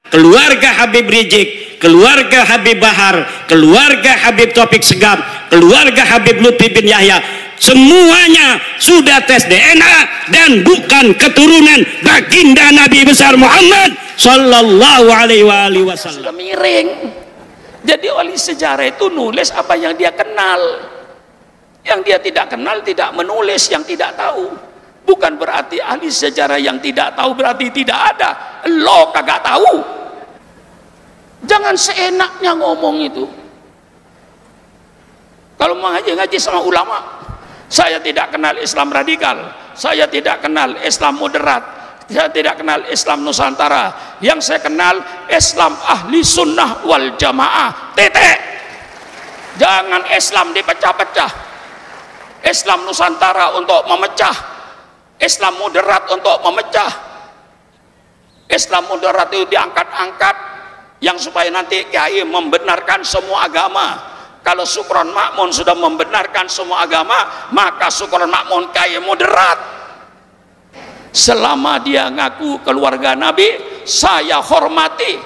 keluarga Habib Rizik, keluarga Habib Bahar, keluarga Habib Taufik Segaf, keluarga Habib Lutfi bin Yahya, semuanya sudah tes DNA dan bukan keturunan baginda Nabi besar Muhammad sallallahu alaihi wasallam. Sudah miring. Jadi ahli sejarah itu nulis apa yang dia kenal. Yang dia tidak kenal tidak menulis yang tidak tahu. Bukan berarti ahli sejarah yang tidak tahu berarti tidak ada. Lo kagak tahu. Jangan seenaknya ngomong itu. Kalau mau ngaji sama ulama, saya tidak kenal Islam radikal, saya tidak kenal Islam moderat, saya tidak kenal Islam Nusantara. Yang saya kenal Islam ahli sunnah wal jamaah. Titik. Jangan Islam dipecah-pecah. Islam Nusantara untuk memecah, Islam moderat untuk memecah. Islam moderat itu diangkat-angkat yang supaya nanti kiai membenarkan semua agama. Kalau Sukron Makmun sudah membenarkan semua agama, maka Sukron Makmun kiai moderat. Selama dia ngaku keluarga Nabi, saya hormati.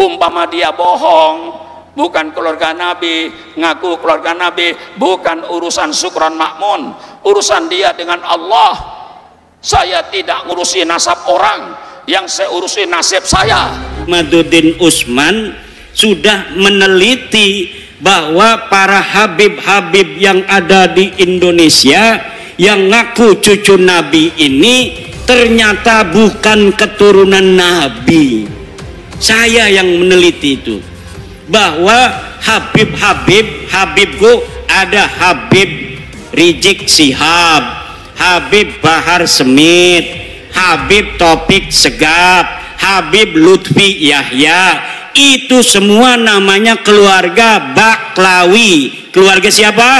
Umpama dia bohong, bukan keluarga Nabi, ngaku keluarga Nabi, bukan urusan Sukron Makmun, urusan dia dengan Allah. Saya tidak ngurusi nasab orang, yang saya urusi nasib saya. Maduddin Usman sudah meneliti bahwa para habib-habib yang ada di Indonesia yang ngaku cucu Nabi ini ternyata bukan keturunan Nabi. Saya yang meneliti itu, bahwa Habibku ada Habib Rizik Syihab, Habib Bahar Smith, Habib Taufik Segaf, Habib Lutfi Yahya, itu semua namanya keluarga Baklawi. Keluarga siapa?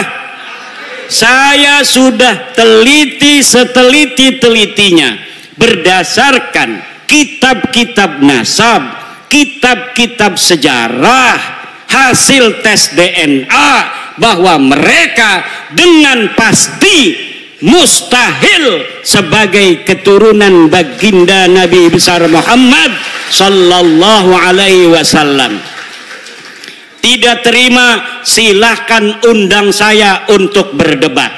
Saya sudah teliti seteliti-telitinya berdasarkan kitab-kitab nasab, kitab-kitab sejarah, hasil tes DNA, bahwa mereka dengan pasti mustahil sebagai keturunan baginda Nabi besar Muhammad sallallahu alaihi wasallam. Tidak terima, silahkan undang saya untuk berdebat.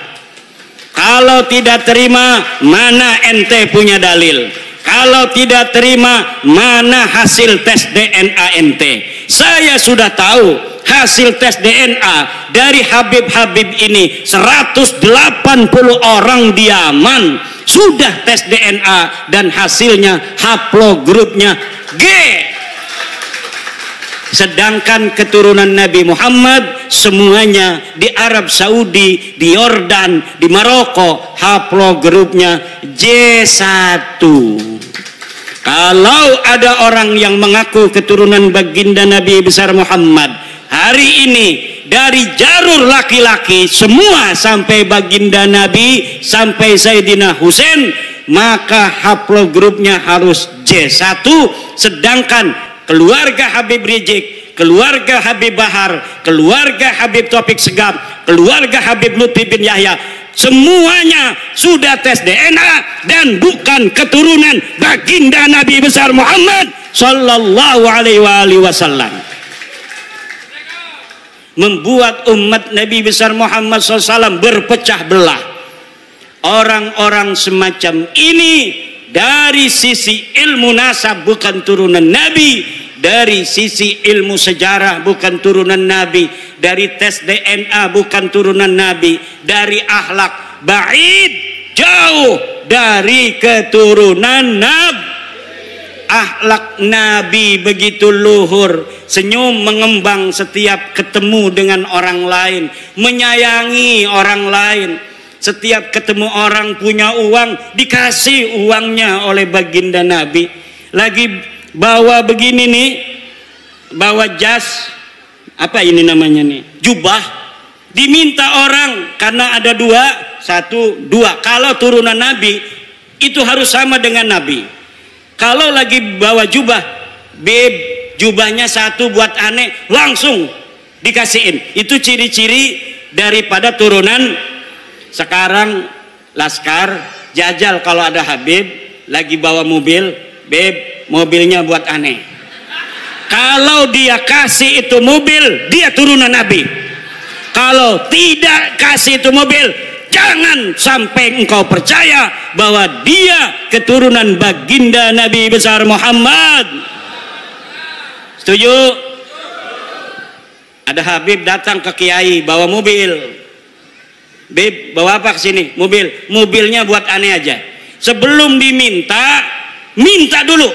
Kalau tidak terima, mana ente punya dalil? Kalau tidak terima, mana hasil tes DNA ente? Saya sudah tahu hasil tes DNA dari Habib-habib ini. 180 orang di Yaman sudah tes DNA dan hasilnya haplogrupnya G. Sedangkan keturunan Nabi Muhammad semuanya di Arab Saudi, di Yordan, di Maroko, haplogrupnya J1. Kalau ada orang yang mengaku keturunan baginda Nabi besar Muhammad hari ini dari jalur laki-laki semua sampai baginda Nabi sampai Sayyidina Husain, maka haplogrupnya harus J1. Sedangkan keluarga Habib Rizik, keluarga Habib Bahar, keluarga Habib Taufik Segaf, keluarga Habib Lutfi bin Yahya, semuanya sudah tes DNA dan bukan keturunan baginda Nabi besar Muhammad sallallahu alaihi wasallam. Membuat umat Nabi besar Muhammad SAW berpecah belah. Orang-orang semacam ini dari sisi ilmu nasab bukan turunan Nabi, dari sisi ilmu sejarah bukan turunan Nabi, dari tes DNA bukan turunan Nabi, dari akhlak ba'id, jauh dari keturunan Nabi. Akhlak Nabi begitu luhur, senyum mengembang setiap ketemu dengan orang lain, menyayangi orang lain. Setiap ketemu orang punya uang, dikasih uangnya oleh baginda Nabi. Lagi bawa begini nih, bawa jas, apa ini namanya nih, jubah, diminta orang karena ada dua. Kalau turunan Nabi itu harus sama dengan Nabi. Kalau lagi bawa jubah, beb, jubahnya satu buat aneh, langsung dikasihin. Itu ciri-ciri daripada turunan. Sekarang laskar jajal kalau ada Habib lagi bawa mobil, Beb, mobilnya buat aneh. Kalau dia kasih itu mobil, dia turunan Nabi. Kalau tidak kasih itu mobil, jangan sampai engkau percaya bahwa dia keturunan baginda Nabi besar Muhammad. Setuju? Ada Habib datang ke Kiai bawa mobil. Beb, bawa apa ke sini? Mobil. Mobilnya buat aneh aja. Sebelum diminta, minta dulu.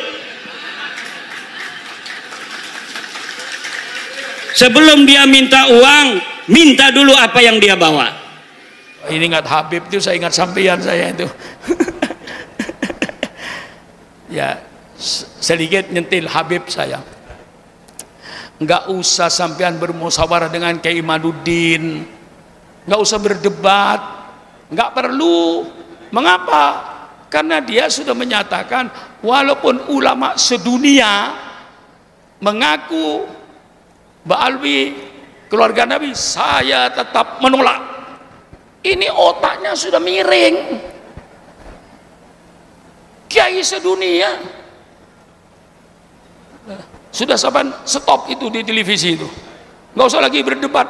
Sebelum dia minta uang, minta dulu apa yang dia bawa. Ini ingat Habib itu, saya ingat sampean saya itu. Ya, sedikit nyentil Habib saya. Enggak usah sampean bermusyawarah dengan Kiai Imaduddin, enggak usah berdebat, enggak perlu. Mengapa? Karena dia sudah menyatakan walaupun ulama sedunia mengaku Ba'alwi keluarga Nabi, saya tetap menolak. Ini otaknya sudah miring. Kiai sedunia sudah saban stop itu di televisi itu, nggak usah lagi berdebat.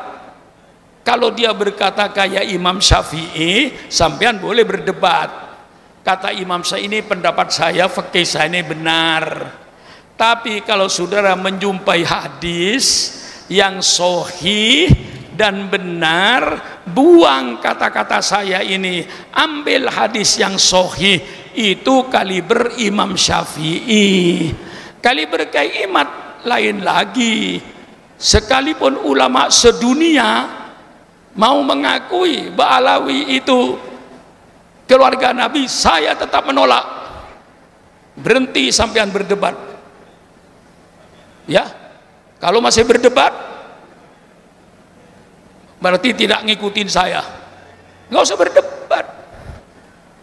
Kalau dia berkata kayak Imam Syafi'i, sampean boleh berdebat. Kata Imam Syafi'i, ini pendapat saya, fikih saya ini benar. Tapi kalau saudara menjumpai hadis yang sahih dan benar, buang kata-kata saya ini, ambil hadis yang sahih. Itu kaliber Imam Syafi'i. Kaliber Kiai Imad lain lagi. Sekalipun ulama sedunia mau mengakui Ba'alawi itu keluarga Nabi, saya tetap menolak. Berhenti sampean berdebat. Ya, kalau masih berdebat berarti tidak ngikutin saya. Nggak usah berdebat.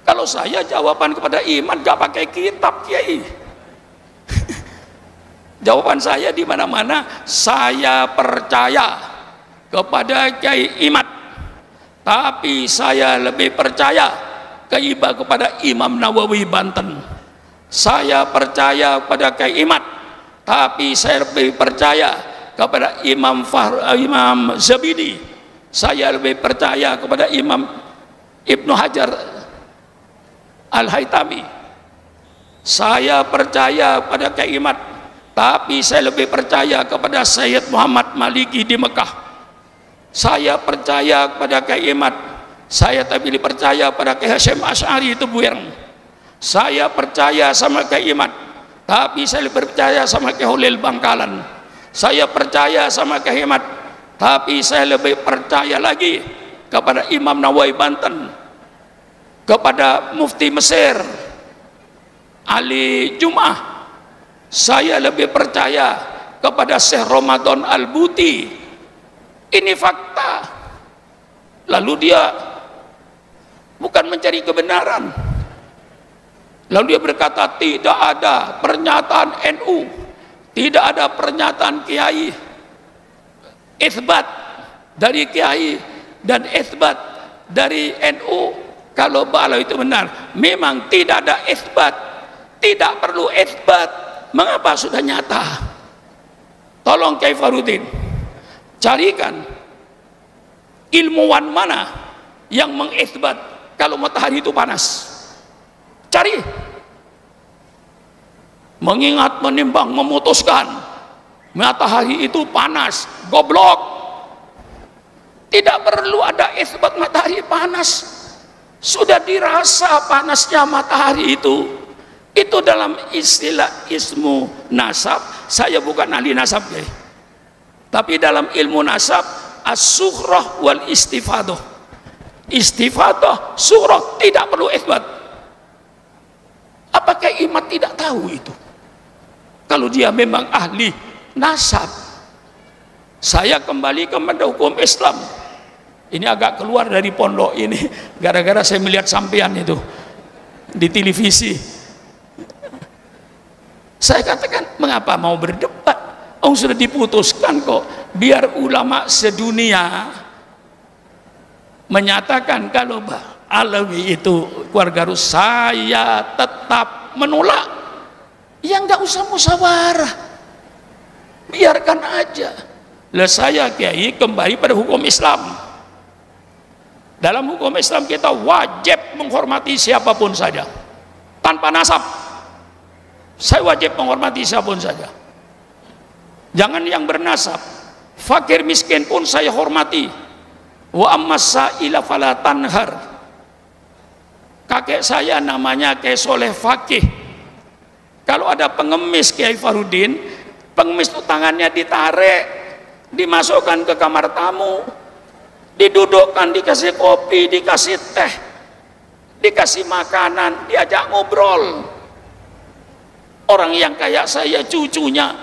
Kalau saya jawaban kepada iman gak pakai kitab Kiai. Jawaban saya di mana-mana, saya percaya kepada Kiai Imad, tapi saya lebih percaya kepada Imam Nawawi Banten. Saya percaya kepada Kiai Imad, tapi saya lebih percaya kepada Imam Zabidi. Saya lebih percaya kepada Imam Ibnu Hajar Al-Haytami. Saya percaya kepada Kiai Imad, tapi saya lebih percaya kepada Sayyid Muhammad Maliki di Mekah. Saya percaya kepada Kiai Imad, saya tapi percaya pada Kiai Hasyim Asy'ari itu Buireng. Saya percaya sama Kiai Imad, tapi saya lebih percaya sama Kiai Holil Bangkalan. Saya percaya sama Kiai Imad, tapi saya lebih percaya lagi kepada Imam Nawawi Banten, kepada Mufti Mesir Ali Jum'ah. Saya lebih percaya kepada Syekh Ramadan Al-Buti. Ini fakta. Lalu dia bukan mencari kebenaran. Lalu dia berkata tidak ada pernyataan NU, tidak ada pernyataan Kiai, isbat dari Kiai dan isbat dari NU kalau Ba'alawi itu benar. Memang tidak ada isbat, tidak perlu isbat. Mengapa sudah nyata? Tolong Kiai Farudin carikan ilmuwan mana yang mengisbat kalau matahari itu panas. Cari. Mengingat, menimbang, memutuskan matahari itu panas. Goblok. Tidak perlu ada isbat matahari panas. Sudah dirasa panasnya matahari itu. Itu dalam istilah ismu nasab. Saya bukan ahli nasab, ya. Tapi dalam ilmu nasab, as-sughrah wal istifadah. Istifadah, surah, tidak perlu isbat. Apakah Imad tidak tahu itu? Kalau dia memang ahli nasab. Saya kembali kepada hukum Islam. Ini agak keluar dari pondok ini, gara-gara saya melihat sampean itu di televisi. Saya katakan, mengapa mau berdebat? Oh, sudah diputuskan kok. Biar ulama sedunia menyatakan kalau Ba'alawi itu keluarga Rus, saya tetap menolak. Ya nggak usah musyawarah, biarkan aja. Lah saya Kiai kembali pada hukum Islam. Dalam hukum Islam kita wajib menghormati siapapun saja, tanpa nasab. Saya wajib menghormati siapapun saja. Jangan yang bernasab. Fakir miskin pun saya hormati. Wa ammas sa'ila fala tanhar. Kakek saya namanya Kiai Soleh Fakih. Kalau ada pengemis Kiai Farudin, pengemis itu tangannya ditarik, dimasukkan ke kamar tamu, didudukkan, dikasih kopi, dikasih teh, dikasih makanan, diajak ngobrol. Orang yang kayak saya, cucunya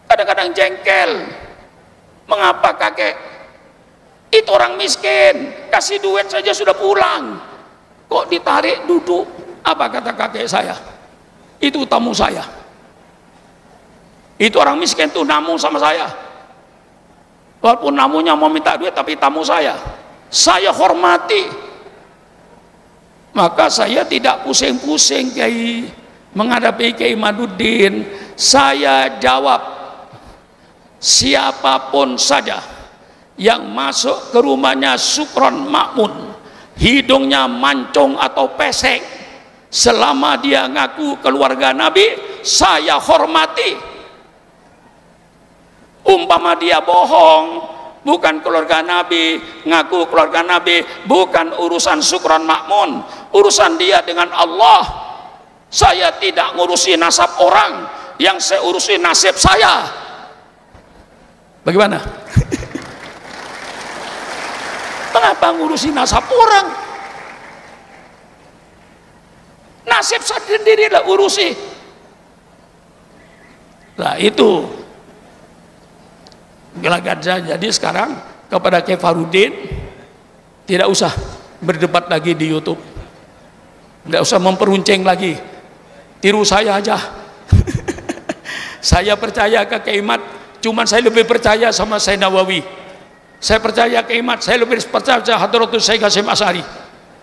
kadang-kadang jengkel, mengapa kakek itu orang miskin, kasih duit saja sudah pulang, kok ditarik duduk? Apa kata kakek saya? Itu tamu saya, itu orang miskin tuh namu sama saya. Walaupun namunya mau minta duit, tapi tamu saya hormati. Maka saya tidak pusing-pusing Kiai menghadapi Kiai Maduddin. Saya jawab, siapapun saja yang masuk ke rumahnya Sukron Makmun, hidungnya mancung atau pesek, selama dia ngaku keluarga Nabi, saya hormati. Umpama dia bohong, bukan keluarga Nabi, ngaku keluarga Nabi, bukan urusan Sukron Makmun, urusan dia dengan Allah. Saya tidak ngurusi nasab orang, yang saya urusi nasib saya. Bagaimana? Mengapa ngurusi nasab orang? Nasib sendirilah urusi. Nah itu gelagat. Jadi sekarang kepada Kiai Farudin, tidak usah berdebat lagi di YouTube, tidak usah memperuncing lagi, tiru saya aja. Saya percaya ke Kiai Mat, cuman saya lebih percaya sama Syekh Nawawi. Saya percaya ke Kiai Mat, saya lebih percaya Hadratus Syekh Hasyim Asy'ari.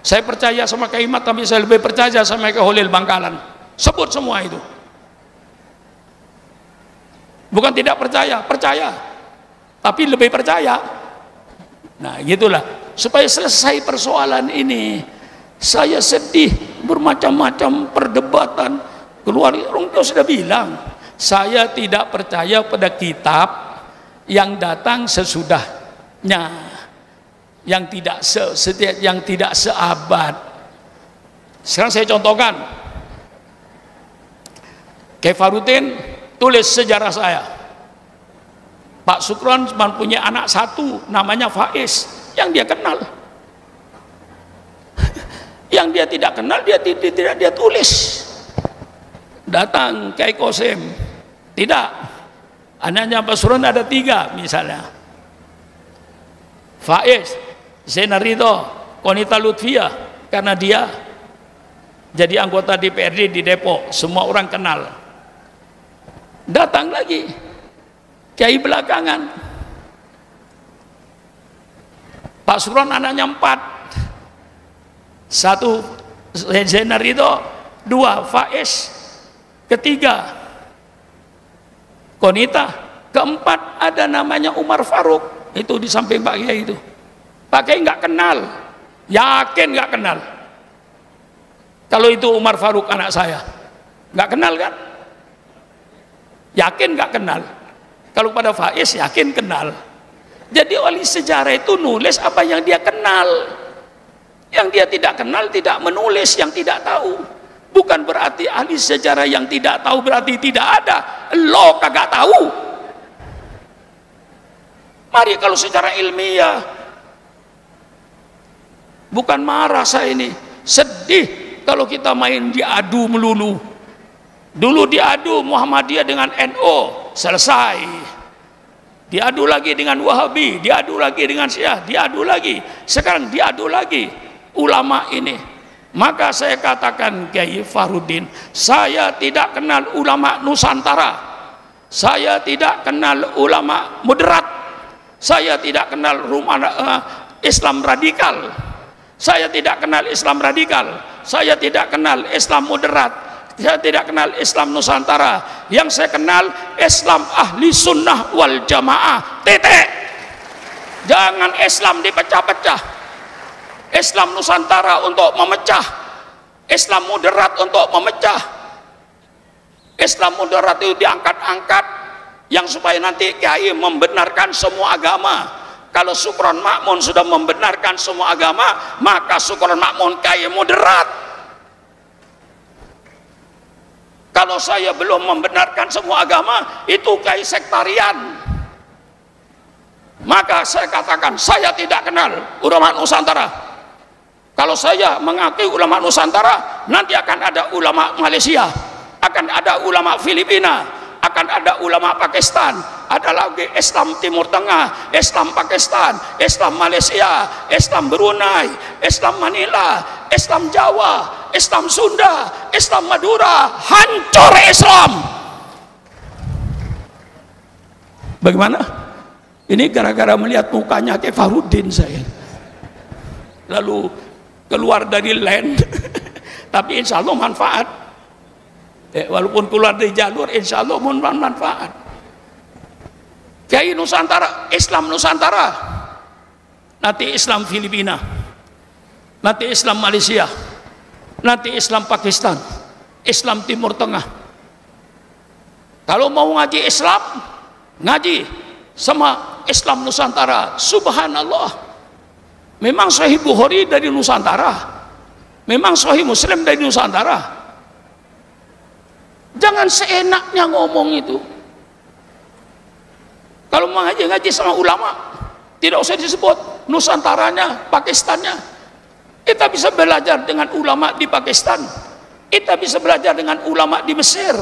Saya percaya sama Kiai Mat, tapi saya lebih percaya sama Kiai Holil Bangkalan. Sebut semua itu. Bukan tidak percaya, percaya, tapi lebih percaya. Nah gitulah, supaya selesai persoalan ini. Saya sedih, bermacam-macam perdebatan keluar. Orang itu sudah bilang, saya tidak percaya pada kitab yang datang sesudahnya, yang tidak seabad. Sekarang saya contohkan, Kiai Farudin tulis sejarah saya. Pak Sukron cuma punya anak satu, namanya Faiz, yang dia kenal. Yang dia tidak kenal, dia tulis. Datang Kiai Kosim, tidak. Anaknya Pak Sukron ada 3 misalnya. Faiz, Zainal Ridho, Konita Lutfia, karena dia jadi anggota DPRD di Depok, semua orang kenal. Datang lagi Kiai belakangan, Pak Sukron anaknya 4, 1 Zainal Ridho, 2 Faiz, 3 Konita, 4 ada namanya Umar Faruk, itu di samping Pak Kiai itu. Pak Kiai nggak kenal, yakin nggak kenal. Kalau itu Umar Faruk anak saya, nggak kenal kan? Yakin nggak kenal. Kalau pada Faiz yakin kenal. Jadi ahli sejarah itu nulis apa yang dia kenal. Yang dia tidak kenal tidak menulis yang tidak tahu. Bukan berarti ahli sejarah yang tidak tahu berarti tidak ada. Lo kagak tahu. Mari kalau secara ilmiah. Bukan marah saya ini, sedih kalau kita main diadu melulu. Dulu diadu Muhammadiyah dengan NU, selesai. Diadu lagi dengan Wahabi, diadu lagi dengan Syiah, diadu lagi. Sekarang diadu lagi ulama ini. Maka saya katakan Kiai Farudin, saya tidak kenal ulama Nusantara. Saya tidak kenal ulama moderat. Saya tidak kenal Islam radikal. Saya tidak kenal Islam radikal. Saya tidak kenal Islam moderat. saya tidak kenal Islam Nusantara. Yang saya kenal Islam ahli sunnah wal jamaah, titik. Jangan Islam dipecah-pecah. Islam Nusantara untuk memecah, Islam moderat untuk memecah. Islam moderat itu diangkat-angkat yang supaya nanti kiai membenarkan semua agama. Kalau Sukron Makmun sudah membenarkan semua agama, maka Sukron Makmun kiai moderat. Kalau saya belum membenarkan semua agama, itu kiai sektarian. Maka saya katakan, saya tidak kenal ulama Nusantara. Kalau saya mengakui ulama Nusantara, nanti akan ada ulama Malaysia, akan ada ulama Filipina, akan ada ulama Pakistan, ada lagi Islam Timur Tengah, Islam Pakistan, Islam Malaysia, Islam Brunei, Islam Manila, Islam Jawa, Islam Sunda, Islam Madura. Hancur Islam. Bagaimana? Ini gara-gara melihat mukanya Kiai Farudin saya, lalu keluar dari land. Tapi insya Allah manfaat. Walaupun keluar dari jalur, insya Allah manfaat. Kiai Nusantara, Islam Nusantara, nanti Islam Filipina, nanti Islam Malaysia, nanti Islam Pakistan, Islam Timur Tengah. Kalau mau ngaji Islam, ngaji sama Islam Nusantara. Subhanallah, memang Sahih Bukhari dari Nusantara, memang Sahih Muslim dari Nusantara. Jangan seenaknya ngomong itu. Kalau mau ngaji sama ulama, tidak usah disebut Nusantaranya, Pakistannya. Kita bisa belajar dengan ulama di Pakistan, kita bisa belajar dengan ulama di Mesir.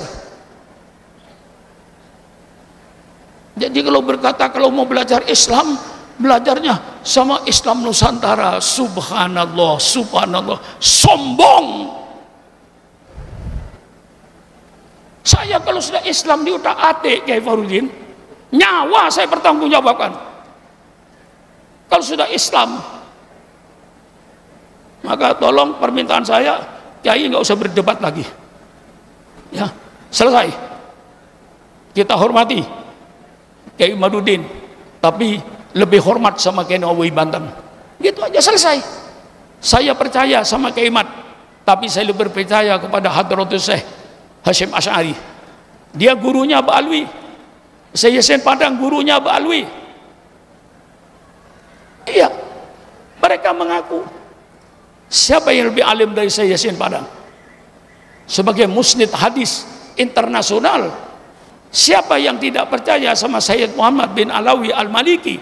Jadi kalau berkata kalau mau belajar Islam, belajarnya sama Islam Nusantara. Subhanallah, subhanallah, sombong. Saya kalau sudah Islam di utak-atik Kiai Farudin, nyawa saya pertanggungjawabkan. Kalau sudah Islam, maka tolong permintaan saya, Kiai nggak usah berdebat lagi. Ya, selesai. Kita hormati Kiai Madudin, tapi lebih hormat sama Kiai Nawawi Banten. Gitu aja, selesai. Saya percaya sama Kiai Mat, tapi saya lebih percaya kepada Hadratus Syekh Hasyim Asy'ari. Dia gurunya Mbak Alwi. Saya Yasin Padang gurunya Mbak Alwi. Iya, mereka mengaku. Siapa yang lebih alim dari saya Yasin Padang? Sebagai musnid hadis internasional, siapa yang tidak percaya sama Sayyid Muhammad bin Alawi Al-Maliki?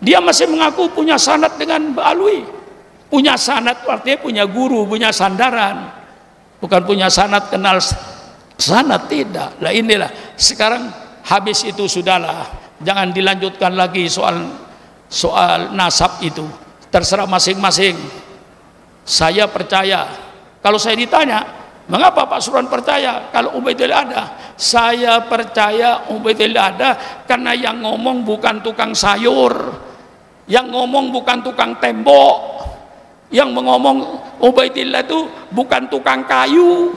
Dia masih mengaku punya sanad dengan Mbak Alwi. Punya sanad artinya punya guru, punya sandaran. Bukan punya sanad kenal sanad, tidak. Lah inilah sekarang habis itu sudahlah. Jangan dilanjutkan lagi soal nasab itu. Terserah masing-masing. Saya percaya. Kalau saya ditanya, mengapa Pak Suran percaya kalau Ubaidillah ada? Saya percaya Ubaidillah ada karena yang ngomong bukan tukang sayur, yang ngomong bukan tukang tembok, yang ngomong Ubaidillah itu bukan tukang kayu,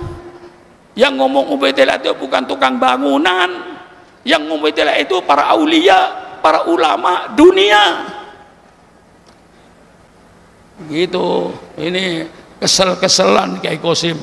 yang ngomong Ubaidillah itu bukan tukang bangunan, yang Ubaidillah itu para aulia, para ulama dunia. Gitu. Ini kesel-keselan Kiai Qasim.